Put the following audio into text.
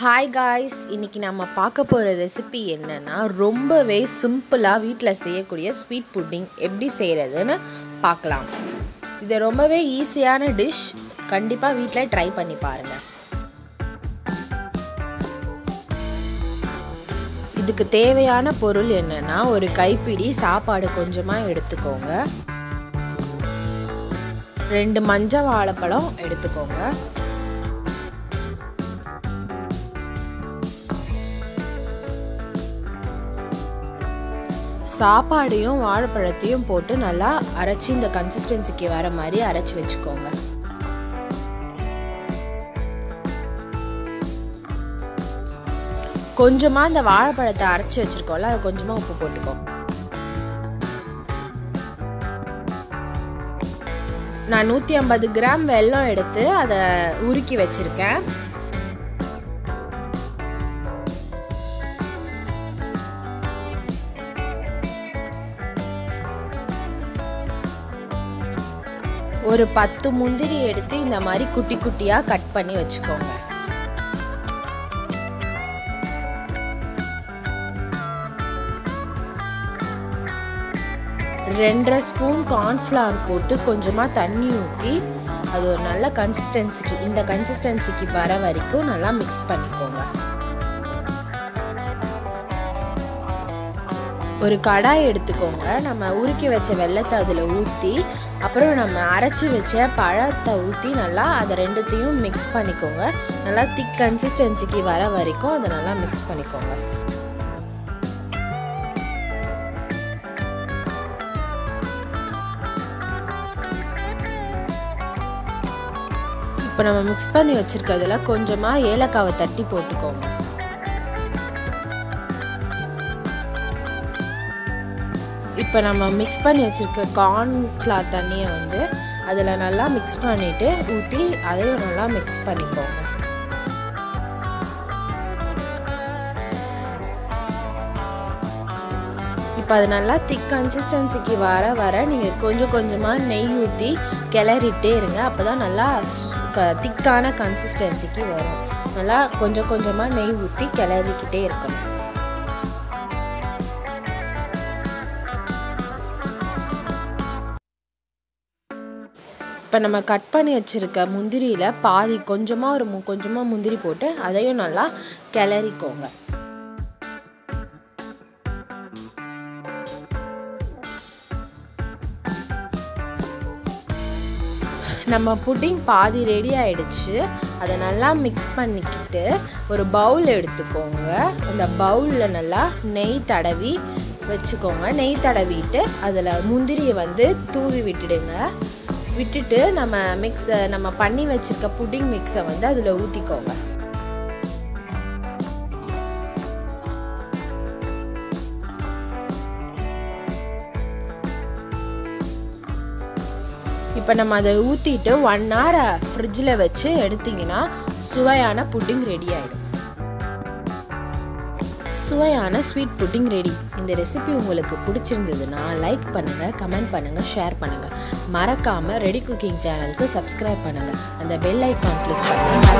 Hi guys, இன்னைக்கு நம்ம பார்க்க போற ரெசிபி என்னன்னா ரொம்பவே சிம்பிளா வீட்ல செய்யக்கூடிய ஸ்வீட் புட்டிங் எப்படி செய்யறதுன்னு பார்க்கலாம். இது ரொம்பவே ஈஸியான டிஷ். கண்டிப்பா வீட்ல ட்ரை பண்ணி பாருங்க. இதுக்கு தேவையான பொருள் என்னன்னா ஒரு கைப்பிடி சாப்பாடு கொஞ்சமா எடுத்துக்கோங்க. 2 மஞ்சள் வாழைப்பழம் எடுத்துக்கோங்க. சாப்பாடையும் வாழைப்பழத்தையும் போட்டு நல்லா அரைச்சி இந்த கன்சிஸ்டன்சிக்கு வர மாதிரி அரைச்சி வச்சுக்கோங்க. கொஞ்சமா இந்த வாழைப்பழத்தை அரைச்சி வச்சிருக்கோம்ல, அது கொஞ்சமா உப்பு போட்டுக்கோங்க. நான் 150 கிராம் வெல்லம் எடுத்து அதை உருக்கி வச்சிருக்கேன். ஒரு 10 முந்திரி எடுத்து இந்த மாதிரி குட்டி குட்டியா கட் பண்ணி வச்சுக்கோங்க. ரெண்டரை ஸ்பூன் கார்ன்ஃப்ளவர் போட்டு கொஞ்சமா தண்ணி ஊற்றி அது ஒரு நல்ல கன்சிஸ்டன்சிக்கு இந்த கன்சிஸ்டன்சிக்கு வர வரைக்கும் நல்லா மிக்ஸ் பண்ணிக்கோங்க. ஒரு கடாய் எடுத்துக்கோங்க. நம்ம உருக்கி வச்ச வெல்லத்தை அதில் ஊற்றி அப்புறம் நம்ம அரைச்சி வச்ச பழத்தை ஊற்றி நல்லா அதை ரெண்டுத்தையும் மிக்ஸ் பண்ணிக்கோங்க. நல்லா திக் கன்சிஸ்டன்சிக்கு வர வரைக்கும் அதை நல்லா மிக்ஸ் பண்ணிக்கோங்க. இப்போ நம்ம மிக்ஸ் பண்ணி வச்சிருக்கிறதுல கொஞ்சமாக ஏலக்காவை தட்டி போட்டுக்கோங்க. இப்போ நம்ம மிக்ஸ் பண்ணி வச்சுருக்க கார்ன்ஃப்ளவர் தண்ணியை வந்து அதில் நல்லா மிக்ஸ் பண்ணிவிட்டு ஊற்றி அதையும் நல்லா மிக்ஸ் பண்ணிக்கோங்க. இப்போ அது நல்லா திக் கன்சிஸ்டன்சிக்கு வர நீங்கள் கொஞ்சம் கொஞ்சமாக நெய் ஊற்றி கிளறிட்டே இருங்க. அப்போ தான் நல்லா திக்கான கன்சிஸ்டன்சிக்கு வரும். நல்லா கொஞ்சம் கொஞ்சமாக நெய் ஊற்றி கிளறிக்கிட்டே இருக்கணும். இப்போ நம்ம கட் பண்ணி வச்சுருக்க முந்திரியில் பாதி கொஞ்சமாக முந்திரி போட்டு அதையும் நல்லா கிளறிக்கோங்க. நம்ம புட்டிங் பாதி ரெடி ஆயிடுச்சு. அதை நல்லா மிக்ஸ் பண்ணிக்கிட்டு ஒரு பவுல் எடுத்துக்கோங்க. அந்த பவுலில் நல்லா நெய் தடவி வச்சுக்கோங்க. நெய் தடவிட்டு அதில் முந்திரியை வந்து தூவி விட்டுடுங்க. விட்டுட்டு நம்ம பண்ணி வச்சிருக்க புட்டிங் மிக்ஸை வந்து அதில் ஊற்றிக்கோங்க. இப்போ நம்ம அதை ஊற்றிட்டு 1 hour ஃப்ரிட்ஜில் வச்சு எடுத்திங்கன்னா சுவையான புட்டிங் ரெடி ஆகிடும். சுவையான ஸ்வீட் புட்டிங் ரெடி. இந்த ரெசிபி உங்களுக்கு பிடிச்சிருந்ததுன்னா லைக் பண்ணுங்கள், கமெண்ட் பண்ணுங்கள், ஷேர் பண்ணுங்கள். மறக்காமல் ரெடி குக்கிங் சேனலுக்கு சப்ஸ்கிரைப் பண்ணுங்கள். அந்த பெல் ஐக்கான் கிளிக் பண்ணுங்கள்.